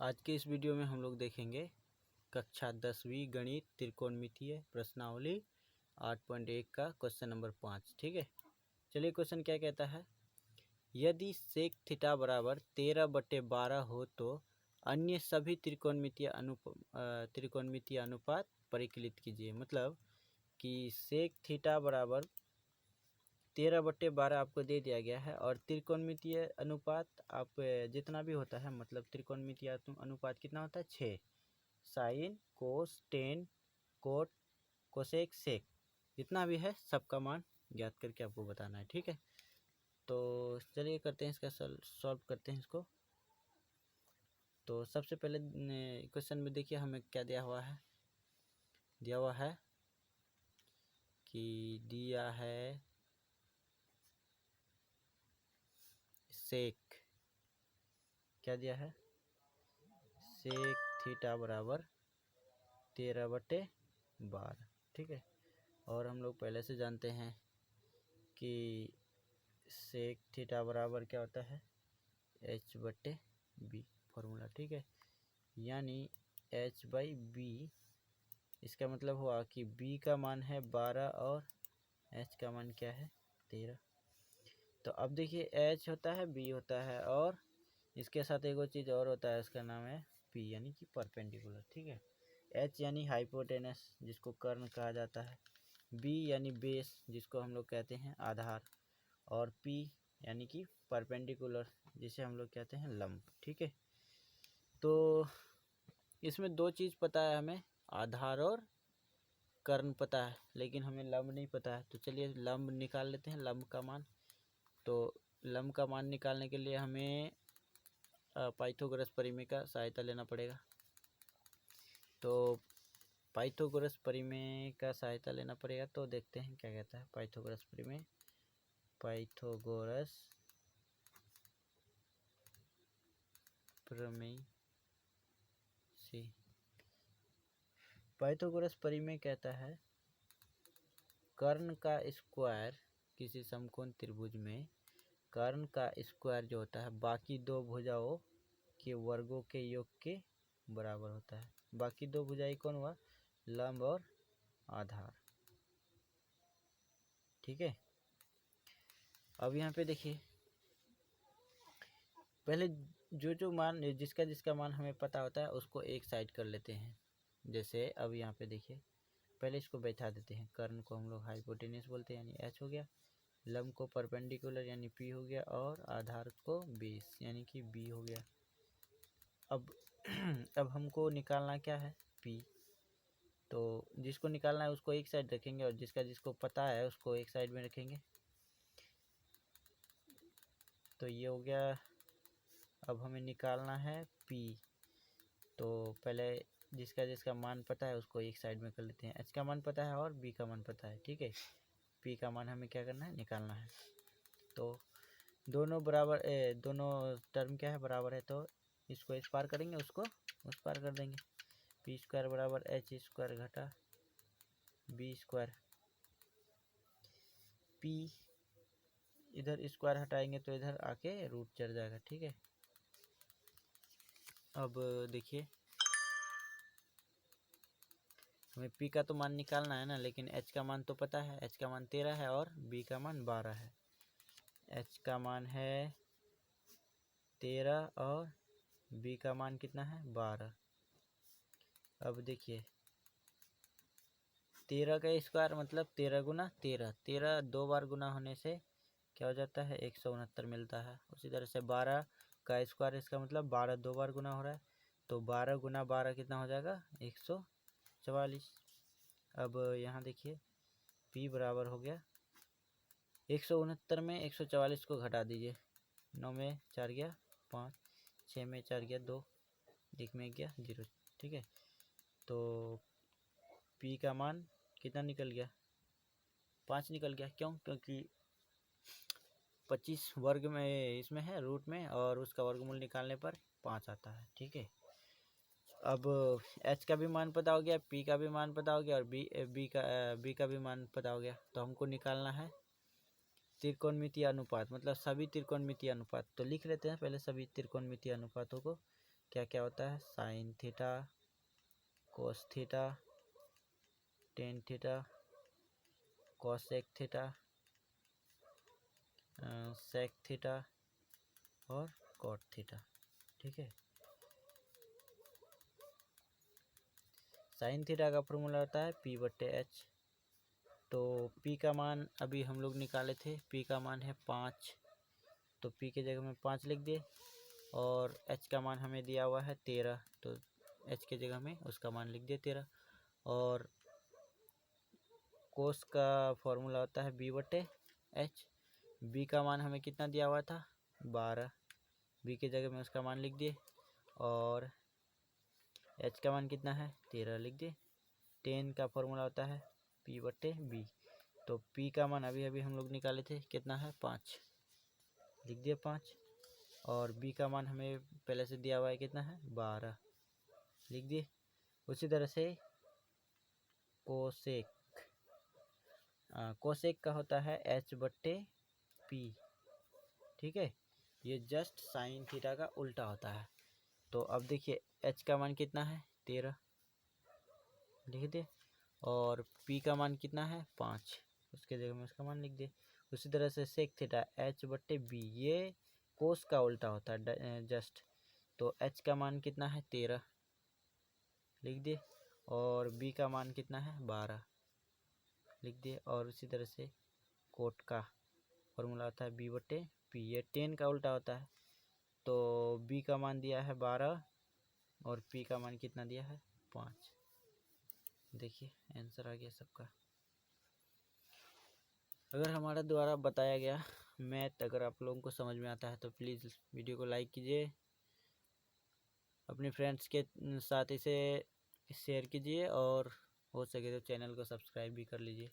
आज के इस वीडियो में हम लोग देखेंगे कक्षा 10वीं गणित त्रिकोणमितीय प्रश्नावली 8.1 का क्वेश्चन नंबर 5। ठीक है, चलिए क्वेश्चन क्या कहता है। यदि सेक थीटा बराबर 13/12 हो तो अन्य सभी त्रिकोणमितीय अनुपात परिकलित कीजिए। मतलब कि सेक थीटा बराबर 13/12 आपको दे दिया गया है और त्रिकोणमितीय अनुपात आप जितना भी होता है, मतलब त्रिकोणमितीय अनुपात कितना होता है 6, sine cos tan cot cosec sec जितना भी है सबका मान ज्ञात करके आपको बताना है। ठीक है, तो चलिए करते हैं इसका सॉल्व करते हैं इसको। तो सबसे पहले क्वेश्चन में देखिए हमें क्या दिया हुआ है कि दिया है सेक, क्या दिया है, सेक थीटा बराबर 13/12। ठीक है, और हम लोग पहले से जानते हैं कि सेक थीटा बराबर क्या होता है h/b फॉर्मूला। ठीक है, यानी h/b, इसका मतलब हुआ कि b का मान है 12 और h का मान क्या है 13। तो अब देखिए h होता है, b होता है और इसके साथ एक और चीज़ और होता है, उसका नाम है p यानी कि परपेंडिकुलर। ठीक है, h यानी हाइपोटेनस जिसको कर्ण कहा जाता है, b यानी बेस जिसको हम लोग कहते हैं आधार, और p यानी कि परपेंडिकुलर जिसे हम लोग कहते हैं लंब। ठीक है, तो इसमें दो चीज़ पता है हमें, आधार और कर्ण पता है, लेकिन हमें लंब नहीं पता है। तो चलिए लंब निकाल लेते हैं, लंब का मान। तो लंब का मान निकालने के लिए हमें पाइथागोरस प्रमेय का सहायता लेना पड़ेगा। तो पाइथागोरस प्रमेय का सहायता लेना पड़ेगा, तो देखते हैं क्या कहता है पाइथागोरस प्रमेय। पाइथागोरस प्रमेय से पाइथागोरस प्रमेय कहता है कर्ण का स्क्वायर किसी समकोण त्रिभुज में कर्ण का स्क्वायर जो होता है बाकी दो भुजाओं के वर्गों के योग के बराबर होता है। बाकी दो भुजाएं कौन हुआ, लंब और आधार। ठीक है, अब यहाँ पे देखिए पहले जो मान जिसका मान हमें पता होता है उसको एक साइड कर लेते हैं। जैसे अब यहाँ पे देखिए पहले इसको बैठा देते हैं, कर्ण को हम लोग हाइपोटेनस बोलते हैं यानी h हो गया, लंब को परपेंडिकुलर यानी p हो गया, और आधार को बेस यानी कि b हो गया। अब हमको निकालना क्या है p, तो जिसको निकालना है उसको एक साइड रखेंगे और जिसको पता है उसको एक साइड में रखेंगे। तो ये हो गया। अब हमें निकालना है p, तो पहले जिसका मान पता है उसको एक साइड में कर लेते हैं। h का मान पता है और b का मान पता है। ठीक है, p का मान हमें क्या करना है, निकालना है। तो दोनों बराबर दोनों टर्म क्या है, बराबर है, तो इसको इस पार करेंगे, उसको उस पार कर देंगे। p स्क्वायर बराबर h स्क्वायर घटा b स्क्वायर, p इधर स्क्वायर हटाएंगे तो इधर आके रूट चढ़ जाएगा। ठीक है, अब देखिए हमें p का तो मान निकालना है ना, लेकिन h का मान तो पता है, h का मान 13 है और b का मान 12 है। h का मान है 13 और b का मान कितना है 12। अब देखिए 13 का स्क्वायर मतलब 13 गुना 13, 13 दो बार गुना होने से क्या हो जाता है 169 मिलता है। उसी तरह से 12 का स्क्वायर, इसका मतलब 12 दो बार गुना हो रहा है, तो 12 गुना 12 कितना हो जाएगा 144। अब यहाँ देखिए p बराबर हो गया 169 में 144 को घटा दीजिए, 9 में 4 गया 5, 6 में 4 गया 2, 1 में गया 0। ठीक है, तो p का मान कितना निकल गया 5 निकल गया। क्यों, क्योंकि 25 वर्ग में इसमें है रूट में, और उसका वर्गमूल निकालने पर 5 आता है। ठीक है, अब h का भी मान पता हो गया, p का भी मान पता हो गया और b का भी मान पता हो गया। तो हमको निकालना है त्रिकोणमितीय अनुपात, मतलब सभी त्रिकोणमितीय अनुपात। तो लिख लेते हैं पहले सभी त्रिकोणमितीय अनुपातों को। क्या क्या होता है, sine theta, cos theta, tan theta, cosec theta, sec theta और कॉट थीटा। ठीक है। साइन थीटा का फॉर्मूला होता है P/H। तो P का मान अभी हम लोग निकाले थे, P का मान है 5, तो P के जगह में 5 लिख दिए। और H का मान हमें दिया हुआ है 13, तो H के जगह में उसका मान लिख दिए 13। और कोस का फॉर्मूला होता है B/H। B का मान हमें कितना दिया हुआ था, 12, B के जगह में उसका मान लिख दिए। और H का मान कितना है, 13 लिख दिए। 10 का फॉर्मूला होता है P/B। तो P का मान अभी अभी हम लोग निकाले थे, कितना है, 5, लिख दिए 5। और B का मान हमें पहले से दिया हुआ है, कितना है, 12, लिख दिए। उसी तरह से कोसेक, कोसेक का होता है H/P। ठीक है, ये जस्ट साइन थीटा का उल्टा होता है। तो अब देखिए H का मान कितना है, 13, लिख दे। और P का मान कितना है, 5, उसके जगह में उसका मान लिख दे। उसी तरह से सेक थीटा H/B, ये कोस का उल्टा होता है जस्ट। तो H का मान कितना है, 13, लिख दे। और B का मान कितना है, 12, लिख दे। और उसी तरह से कोट का फॉर्मूला आता है B/P, ये 10 का उल्टा होता है। तो B का मान दिया है 12 और P का मान कितना दिया है, 5। देखिए आंसर आ गया सबका। अगर हमारे द्वारा बताया गया मैथ अगर आप लोगों को समझ में आता है तो प्लीज़ वीडियो को लाइक कीजिए, अपने फ्रेंड्स के साथ इसे शेयर कीजिए और हो सके तो चैनल को सब्सक्राइब भी कर लीजिए।